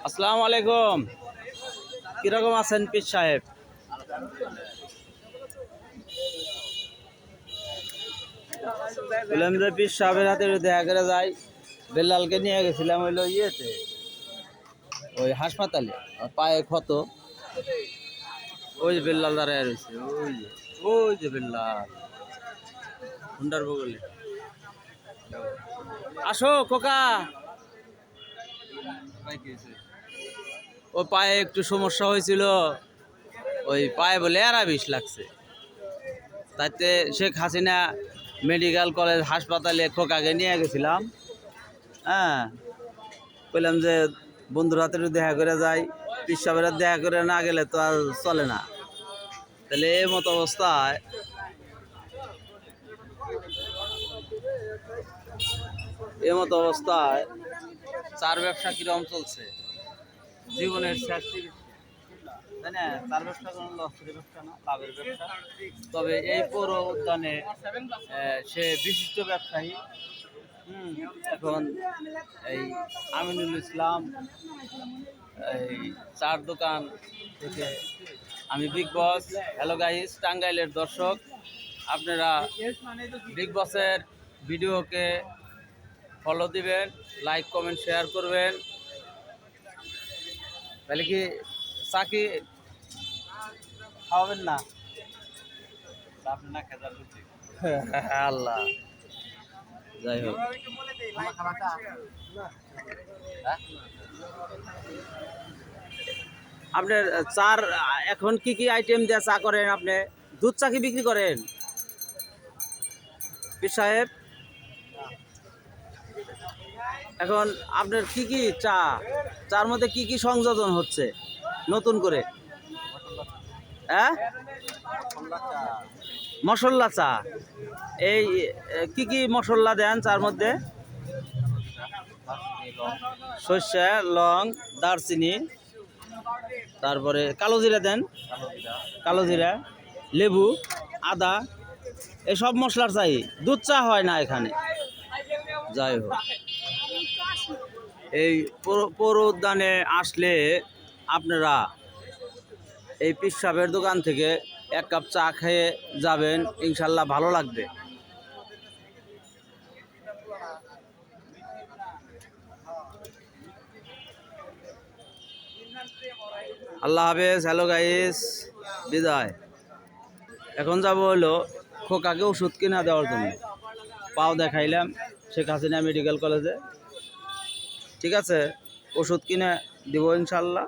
আসসালামু আলাইকুম। কিরকম আছেন পীর সাহেব? বললাম যে পীর সাহেবের হাতে দেখা করে যাই। বেল্লালকে নিয়ে গেছিলাম হইলো ইয়েতে, ওই হাসপাতালে, ওর পায়ে ক্ষত। ওই যে বেল্লাল দাঁড়ায় রয়েছে, ওই যে বেল্লাল হুন্ডার বগলে। আসো খোকা। ও পায়ে একটু সমস্যা হয়েছিল, ওই পায়ে বলে বিষ লাগছে। তাইতে শেখ হাসিনা মেডিকেল কলেজ হাসপাতালে খোকাকে নিয়ে গেছিলাম। হ্যাঁ, বললাম যে বন্ধুর হাতে একটু দেখা করে যাই, পীর সাহেবের হাতে দেখা করে না গেলে তো আর চলে না। তাহলে এই মতো অবস্থায় চার ব্যবসা কিরকম চলছে, জীবনের শেষ তাই না? চার ব্যবসা কোনো লসের ব্যবসা না, লাভের ব্যবসা। তবে এই পৌর উদ্যানে সে বিশিষ্ট ব্যবসায়ী। এখন এই আমিনুল ইসলাম এই চার দোকান থেকে আমি বিগ বস। হ্যালো গাইস, টাঙ্গাইলের দর্শক, আপনারা বিগ বসের ভিডিওকে ফলো দিবেন, লাইক কমেন্ট শেয়ার করবেন। তাহলে কি চাকি খাওয়াবেন না? আপনি না খেতে আল্লাহ, যাই হোক। আপনার চার এখন কি কি আইটেম দিয়ে চা করেন? আপনি দুধ চা কি বিক্রি করেন পীর সাহেব? এখন আপনার কি কি চার মধ্যে কি কি সংযোজন হচ্ছে নতুন করে? হ্যাঁ, মশলা চা। এই কি কি মশলা দেন চার মধ্যে? সর্ষে, লং, দারচিনি, তারপরে কালো জিরা দেন, কালো জিরা, লেবু, আদা, এসব মশলার চাই। দুধ চা হয় না এখানে। যাই হোক, এই পৌর উদ্যানে আসলে আপনারা এই পীর সাহেবের দোকান থেকে এক কাপ চা খেয়ে যাবেন, ইনশাল্লাহ ভালো লাগবে। আল্লাহ হাফেজ। হ্যালো গাইস, বিদায়। এখন যাব হলো খোকাকে ওষুধ কিনা দেওয়ার জন্য। পাও দেখাইলাম শেখ হাসিনা মেডিকেল কলেজে। ঠিক আছে, ওষুধ কিনে দিব ইনশাল্লাহ।